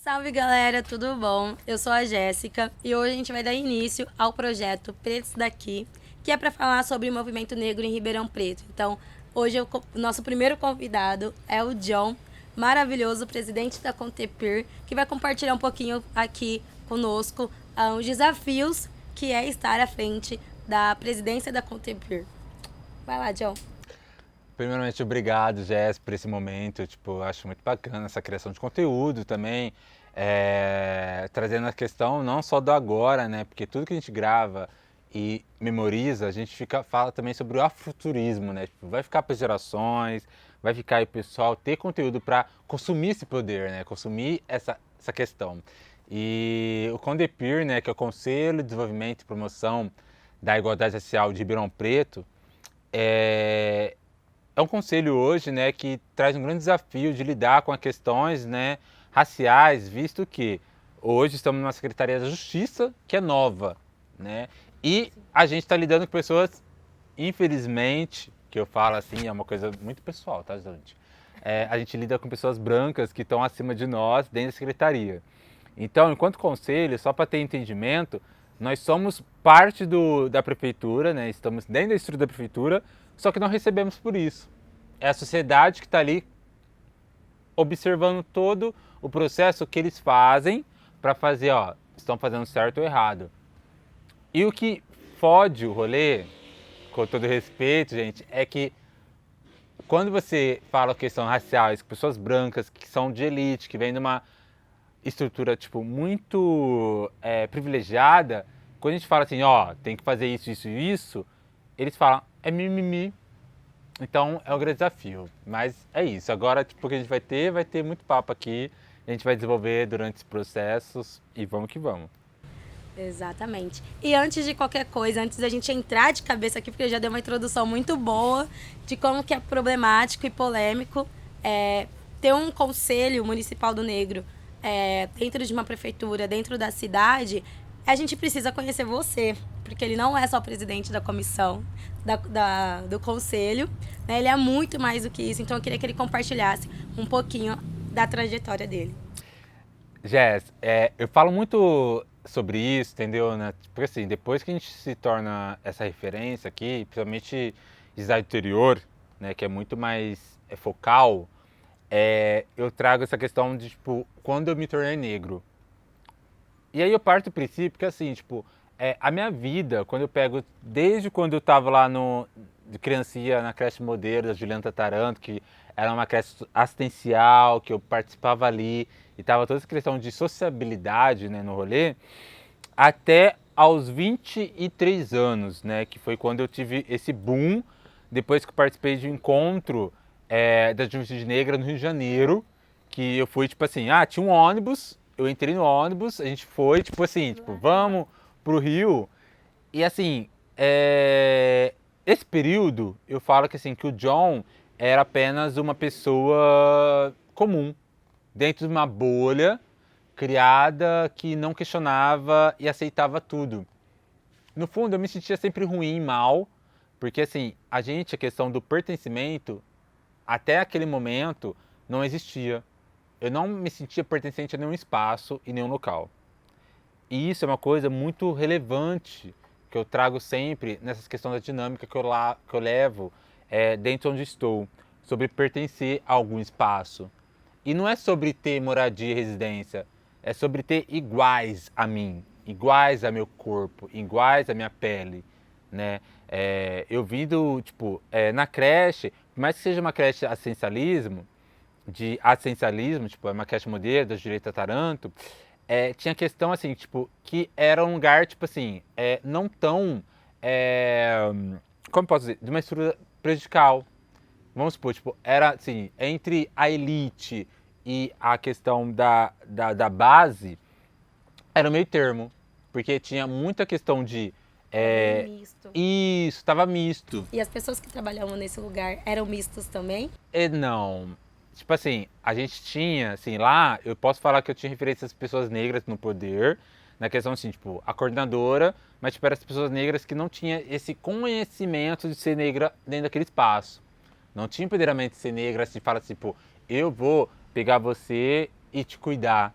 Salve galera, tudo bom? Eu sou a Jéssica e hoje a gente vai dar início ao projeto Pretos Daqui, que é para falar sobre o movimento negro em Ribeirão Preto. Então, hoje o nosso primeiro convidado é o John, maravilhoso presidente da Contepir, que vai compartilhar um pouquinho aqui conosco os desafios que é estar à frente da presidência da Contepir. Vai lá, John. Primeiramente, obrigado, Jess, por esse momento. Eu acho muito bacana essa criação de conteúdo também, trazendo a questão não só do agora, né? Porque tudo que a gente grava e memoriza, a gente fala também sobre o afrofuturismo, né? Vai ficar para gerações, vai ficar aí o pessoal ter conteúdo para consumir esse poder, né? Consumir essa questão. E o CONDEPIR, né, que é o Conselho de Desenvolvimento e Promoção da Igualdade Racial de Ribeirão Preto, é um conselho hoje, né, que traz um grande desafio de lidar com as questões, né, raciais, visto que hoje estamos numa Secretaria da Justiça que é nova, né, e a gente está lidando com pessoas, infelizmente, que eu falo assim, é uma coisa muito pessoal, tá, gente? A gente lida com pessoas brancas que estão acima de nós dentro da Secretaria. Então, enquanto conselho, só para ter entendimento, nós somos parte da prefeitura, né? Estamos dentro da estrutura da prefeitura, só que não recebemos por isso. É a sociedade que está ali observando todo o processo que eles fazem para fazer, ó, estão fazendo certo ou errado. E o que fode o rolê, com todo respeito, gente, é que quando você fala questão racial, pessoas brancas que são de elite, que vêm de uma estrutura tipo muito privilegiada, quando a gente fala assim, ó, tem que fazer isso, isso e isso, eles falam, é mimimi. Então é um grande desafio, mas é isso. Agora, tipo, o que a gente vai ter muito papo aqui, a gente vai desenvolver durante os processos e vamos que vamos. Exatamente. E antes de qualquer coisa, antes da gente entrar de cabeça aqui, porque eu já dei uma introdução muito boa de como que é problemático e polêmico ter um conselho municipal do negro dentro de uma prefeitura, dentro da cidade, a gente precisa conhecer você, porque ele não é só presidente da comissão, do conselho, né? Ele é muito mais do que isso, então eu queria que ele compartilhasse um pouquinho da trajetória dele. Jess, eu falo muito sobre isso, entendeu? Né? Porque assim, depois que a gente se torna essa referência aqui, principalmente de cidade interior, né, que é muito mais focal, eu trago essa questão de, tipo, quando eu me tornei negro. E aí eu parto do princípio que, assim, tipo, a minha vida, quando eu pego, desde quando eu tava lá de criancinha na creche modelo da Juliana Taranto, que era uma creche assistencial, que eu participava ali, e tava toda essa questão de sociabilidade, né, no rolê, até aos 23 anos, né, que foi quando eu tive esse boom, depois que eu participei de um encontro da Juventude Negra no Rio de Janeiro, que eu fui, tipo assim, tinha um ônibus, eu entrei no ônibus, a gente foi, tipo assim, tipo, vamos pro Rio. E assim, esse período, eu falo que assim, que o John era apenas uma pessoa comum, dentro de uma bolha criada que não questionava e aceitava tudo. No fundo, eu me sentia sempre ruim, mal, porque assim, a questão do pertencimento, até aquele momento, não existia. Eu não me sentia pertencente a nenhum espaço e nenhum local. E isso é uma coisa muito relevante que eu trago sempre nessas questões da dinâmica que eu levo dentro de onde estou, sobre pertencer a algum espaço. E não é sobre ter moradia e residência, é sobre ter iguais a mim, iguais a meu corpo, iguais a minha pele, né? Eu vim tipo, na creche, por mais que seja uma creche de assistencialismo, tipo, é uma creche modelo da Julieta Taranto, tinha questão, assim, tipo, que era um lugar, tipo assim, não tão, como posso dizer, de uma estrutura prejudicial. Vamos supor, tipo, era, assim, entre a elite e a questão da base, era o meio termo, porque tinha muita questão de... Misto. Isso, estava misto. E as pessoas que trabalhavam nesse lugar eram mistos também? Não. Tipo assim, a gente tinha, assim, lá, eu posso falar que eu tinha referências às pessoas negras no poder, na questão assim, tipo, a coordenadora, mas tipo, eram as pessoas negras que não tinham esse conhecimento de ser negra dentro daquele espaço. Não tinha empoderamento de ser negra, assim, fala assim, tipo, eu vou pegar você e te cuidar.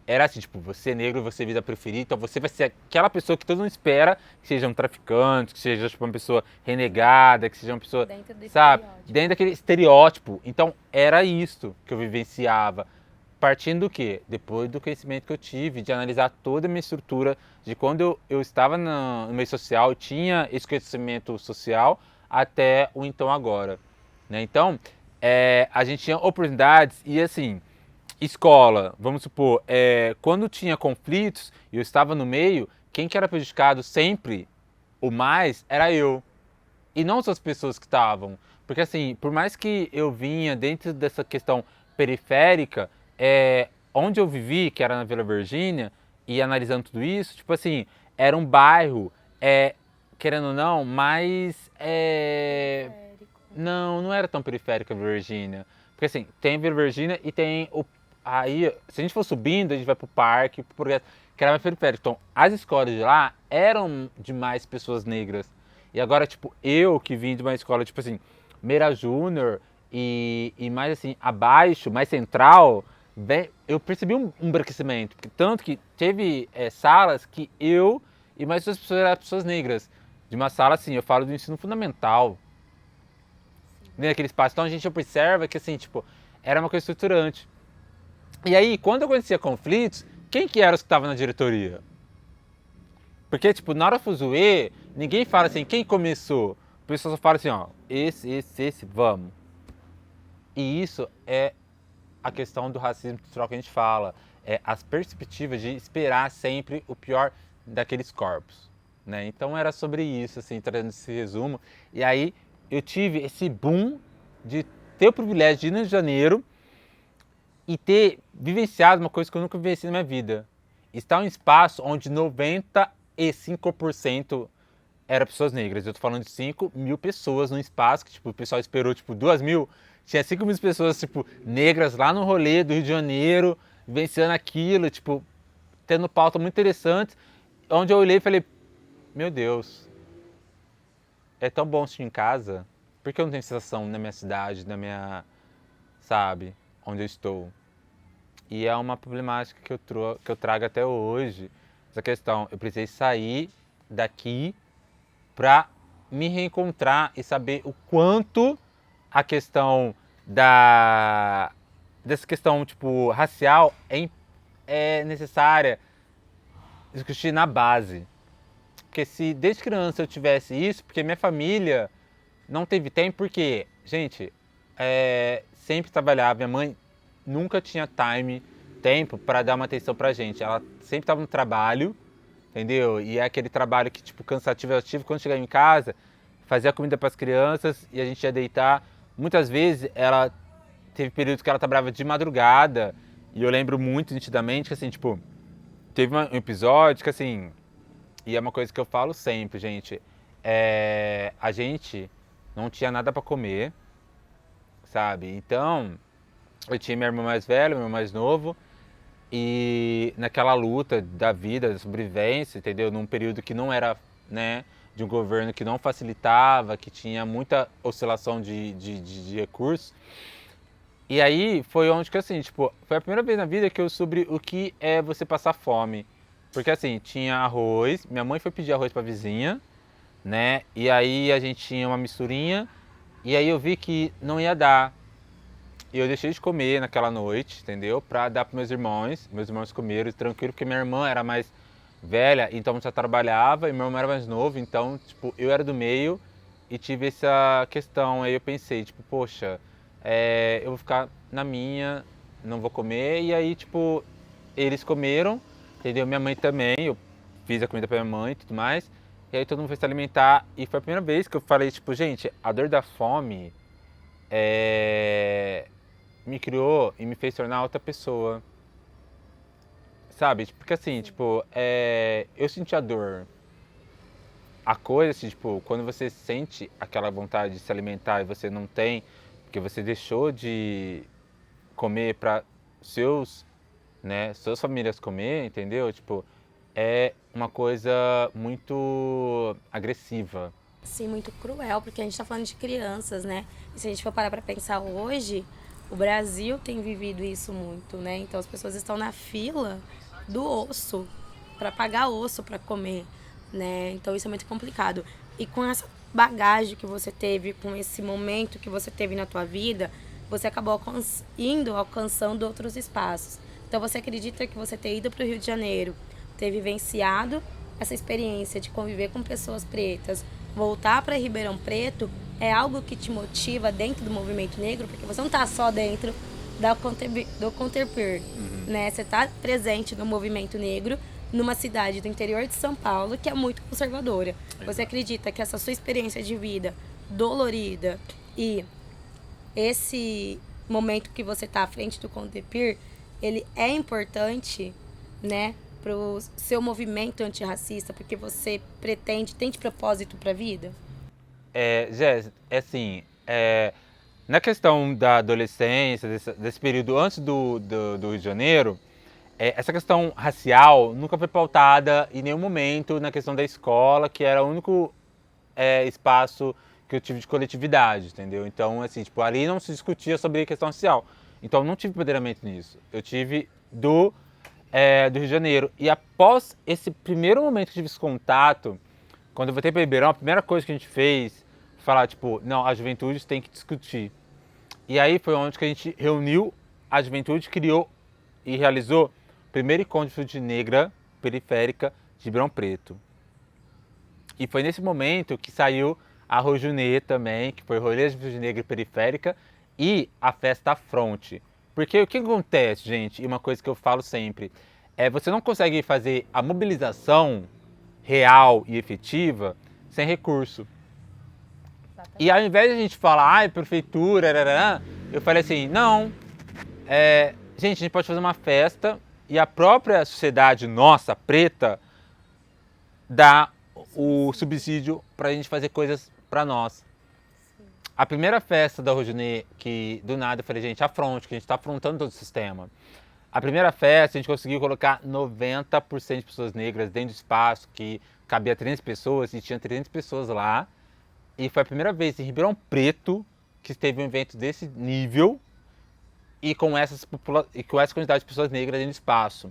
era assim, tipo, você é negro, você é vida preferida, então você vai ser aquela pessoa que todo mundo espera que seja um traficante, que seja tipo, uma pessoa renegada, que seja uma pessoa, Dentro do sabe, estereótipo. dentro daquele estereótipo. Então era isso que eu vivenciava. Partindo do quê? Depois do conhecimento que eu tive, de analisar toda a minha estrutura, de quando eu estava no meio social, eu tinha esse conhecimento social, até o então agora. Né? Então, a gente tinha oportunidades e assim, escola, vamos supor, quando tinha conflitos e eu estava no meio, quem que era prejudicado sempre, o mais, era eu. E não as pessoas que estavam. Porque assim, por mais que eu vinha dentro dessa questão periférica, onde eu vivi, que era na Vila Virgínia, e analisando tudo isso, tipo assim, era um bairro, querendo ou não, mais... Não, não era tão periférico a Virgínia. Porque assim, tem a Vila Virgínia e tem o... Aí, se a gente for subindo, a gente vai pro parque, pro Progresso, que era mais periférico. Então, as escolas de lá eram de mais pessoas negras. E agora, tipo, eu que vim de uma escola, tipo assim, Meira Júnior e mais assim, abaixo, mais central, eu percebi um embranquecimento. Tanto que teve salas que eu e mais duas pessoas eram pessoas negras. De uma sala, assim, eu falo do ensino fundamental. Naquele espaço. Então a gente observa que, assim, tipo, era uma coisa estruturante. E aí, quando acontecia conflitos, quem que era os que estavam na diretoria? Porque, tipo, na hora fuzuê, ninguém fala assim, quem começou? O pessoal só fala assim, ó, esse, vamos. E isso é a questão do racismo estrutural que a gente fala. É as perspectivas de esperar sempre o pior daqueles corpos. Né? Então era sobre isso, assim, trazendo esse resumo. E aí eu tive esse boom de ter o privilégio de ir no Rio de Janeiro e ter vivenciado uma coisa que eu nunca vivenciei na minha vida. Estar em um espaço onde 95% eram pessoas negras. Eu tô falando de 5 mil pessoas num espaço que tipo, o pessoal esperou tipo 2 mil. Tinha 5 mil pessoas tipo, negras lá no rolê do Rio de Janeiro, vivenciando aquilo, tipo, tendo pauta muito interessante. Onde eu olhei e falei, meu Deus, é tão bom assistir em casa. Por que eu não tenho sensação na minha cidade, na minha, sabe, onde eu estou? E é uma problemática que eu trago até hoje. Essa questão, eu precisei sair daqui para me reencontrar e saber o quanto a questão dessa questão tipo racial é necessária discutir na base. Porque se desde criança eu tivesse isso, porque minha família não teve tempo, porque, gente, sempre trabalhava, minha mãe nunca tinha tempo para dar uma atenção pra gente. Ela sempre estava no trabalho, entendeu? E é aquele trabalho que, tipo, cansativo e ativo. Quando chegava em casa, fazia comida para as crianças e a gente ia deitar. Muitas vezes ela teve períodos que ela trabalhava de madrugada e eu lembro muito nitidamente que, assim, tipo, teve um episódio que, assim, e é uma coisa que eu falo sempre, gente, a gente não tinha nada para comer, sabe? Então, eu tinha minha irmã mais velha, meu irmão mais novo, e naquela luta da vida, da sobrevivência, entendeu? Num período que não era, né, de um governo que não facilitava, que tinha muita oscilação de recursos. E aí foi onde que, assim, tipo, foi a primeira vez na vida que eu soube o que é você passar fome. Porque, assim, tinha arroz, minha mãe foi pedir arroz pra vizinha, né? E aí a gente tinha uma misturinha, e aí eu vi que não ia dar. E eu deixei de comer naquela noite, entendeu? Pra dar pros meus irmãos. Meus irmãos comeram tranquilo, porque minha irmã era mais velha, então já trabalhava, e meu irmão era mais novo, então, tipo, eu era do meio e tive essa questão. Aí eu pensei, tipo, poxa, eu vou ficar na minha, não vou comer. E aí, tipo, eles comeram, entendeu? Minha mãe também, eu fiz a comida pra minha mãe e tudo mais. E aí todo mundo foi se alimentar, e foi a primeira vez que eu falei, tipo, gente, a dor da fome me criou e me fez tornar outra pessoa. Sabe? Porque assim, tipo, eu senti a dor. A coisa, assim, tipo, quando você sente aquela vontade de se alimentar e você não tem, porque você deixou de comer para suas famílias comer, entendeu? Tipo, é uma coisa muito agressiva. Sim, muito cruel, porque a gente tá falando de crianças, né? E se a gente for parar pra pensar hoje, o Brasil tem vivido isso muito, né? Então as pessoas estão na fila do osso, para pagar osso para comer, né? Então isso é muito complicado. E com essa bagagem que você teve, com esse momento que você teve na tua vida, você acabou alcançando outros espaços. Então você acredita que você ter ido para o Rio de Janeiro, ter vivenciado essa experiência de conviver com pessoas pretas, voltar para Ribeirão Preto, é algo que te motiva dentro do movimento negro? Porque você não está só dentro do Conterpir, né? Você está presente no movimento negro, numa cidade do interior de São Paulo que é muito conservadora. Você acredita que essa sua experiência de vida dolorida e esse momento que você está à frente do Conterpir, ele é importante, né, para o seu movimento antirracista, porque você tem de propósito para a vida? Jéssica, assim, na questão da adolescência, desse período antes do Rio de Janeiro, essa questão racial nunca foi pautada em nenhum momento na questão da escola, que era o único espaço que eu tive de coletividade, entendeu? Então, assim, tipo, ali não se discutia sobre a questão racial. Então, eu não tive empoderamento nisso. Eu tive do Rio de Janeiro. E após esse primeiro momento que eu tive esse contato, quando eu voltei para Ribeirão, a primeira coisa que a gente fez foi falar, tipo, não, a juventude tem que discutir. E aí foi onde que a gente reuniu a juventude, criou e realizou o primeiro encontro de juventude negra periférica de Ribeirão Preto. E foi nesse momento que saiu a Rojunê também, que foi Rolê de Juventude Negra Periférica, e a Festa Fronte. Porque o que acontece, gente, e uma coisa que eu falo sempre, você não consegue fazer a mobilização real e efetiva sem recurso. E ao invés de a gente falar, ai, prefeitura, arará, eu falei assim, não, gente, a gente pode fazer uma festa e a própria sociedade nossa, preta, dá o subsídio pra gente fazer coisas pra nós. A primeira festa da Rojunê, que do nada eu falei, gente, afronte, que a gente tá afrontando todo o sistema. A primeira festa a gente conseguiu colocar 90% de pessoas negras dentro do espaço, que cabia 300 pessoas e tinha 300 pessoas lá. E foi a primeira vez em Ribeirão Preto que teve um evento desse nível e com essa quantidade de pessoas negras dentro do espaço.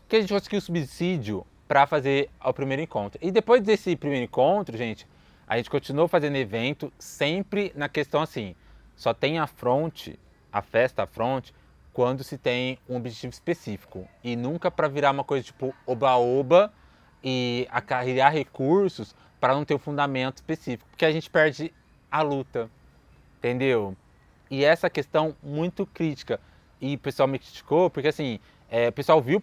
Que a gente conseguiu subsídio para fazer o primeiro encontro. E depois desse primeiro encontro, gente, a gente continuou fazendo evento sempre na questão assim, só tem a festa fronte, quando se tem um objetivo específico. E nunca para virar uma coisa tipo oba-oba e acarrear recursos para não ter um fundamento específico. Porque a gente perde a luta, entendeu? E essa questão muito crítica. E o pessoal me criticou porque assim, o pessoal viu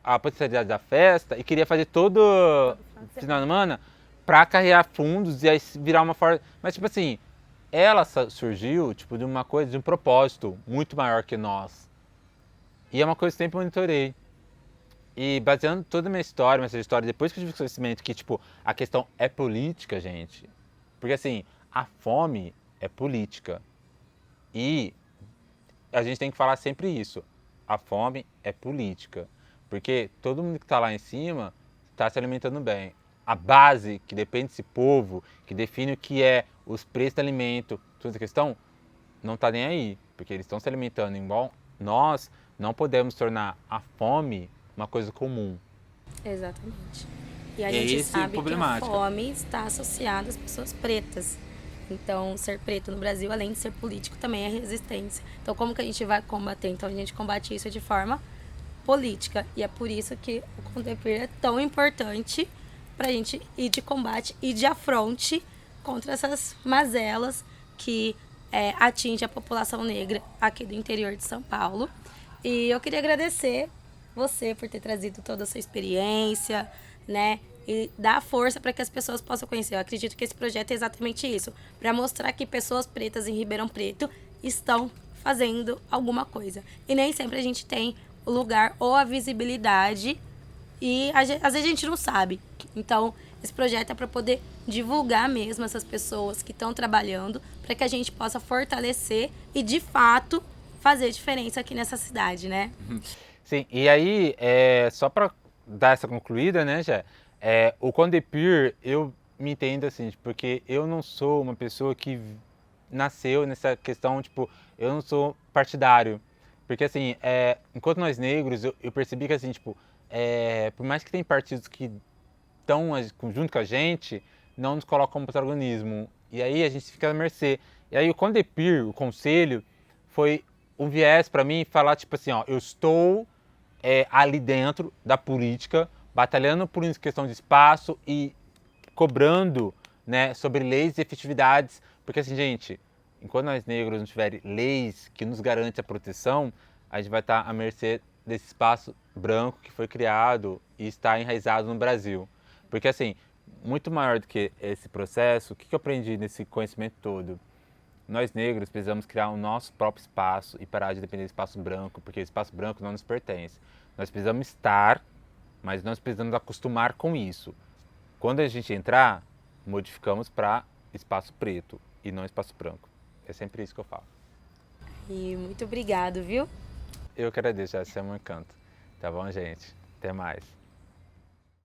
a potencialidade da festa e queria fazer todo final de semana para carregar fundos e aí virar uma forma. Mas tipo assim, ela surgiu tipo de uma coisa, de um propósito muito maior que nós. E é uma coisa que eu sempre monitorei. E baseando toda a minha história, essa história, depois que eu tive conhecimento que tipo a questão é política, gente. Porque assim, a fome é política. E a gente tem que falar sempre isso. A fome é política. Porque todo mundo que está lá em cima está se alimentando bem. A base que depende desse povo, que define o que é os preços do alimento, toda essa questão, não está nem aí. Porque eles estão se alimentando igual nós, não podemos tornar a fome uma coisa comum. Exatamente. E a gente sabe que a fome está associada às pessoas pretas. Então, ser preto no Brasil, além de ser político, também é resistência. Então, como que a gente vai combater? Então, a gente combate isso de forma política. E é por isso que o Conterpir é tão importante para a gente ir de combate e de afronte contra essas mazelas que atingem a população negra aqui do interior de São Paulo. E eu queria agradecer você por ter trazido toda a sua experiência, né? E dar força para que as pessoas possam conhecer. Eu acredito que esse projeto é exatamente isso, para mostrar que pessoas pretas em Ribeirão Preto estão fazendo alguma coisa. E nem sempre a gente tem o lugar ou a visibilidade e às vezes a gente não sabe. Então, esse projeto é para poder divulgar mesmo essas pessoas que estão trabalhando, para que a gente possa fortalecer e, de fato, fazer diferença aqui nessa cidade, né? Sim, e aí, só para dar essa concluída, né, Jé? O Conterpir, eu me entendo assim, porque eu não sou uma pessoa que nasceu nessa questão, tipo, eu não sou partidário. Porque assim, enquanto nós negros, eu percebi que assim, tipo, por mais que tem partidos que estão junto com a gente, não nos colocam como protagonismo. E aí a gente fica à mercê. E aí o Condepir, o conselho, foi um viés para mim falar, tipo assim, ó, eu estou ali dentro da política, batalhando por uma questão de espaço e cobrando, né, sobre leis e efetividades. Porque assim, gente, enquanto nós negros não tiverem leis que nos garantem a proteção, a gente vai estar à mercê desse espaço branco que foi criado e está enraizado no Brasil. Porque assim, muito maior do que esse processo, o que eu aprendi nesse conhecimento todo? Nós negros precisamos criar o nosso próprio espaço e parar de depender do espaço branco, porque o espaço branco não nos pertence. Nós precisamos estar, mas nós precisamos acostumar com isso. Quando a gente entrar, modificamos para espaço preto e não espaço branco. É sempre isso que eu falo. E muito obrigado, viu? Eu que agradeço, esse é um encanto. Tá bom, gente? Até mais.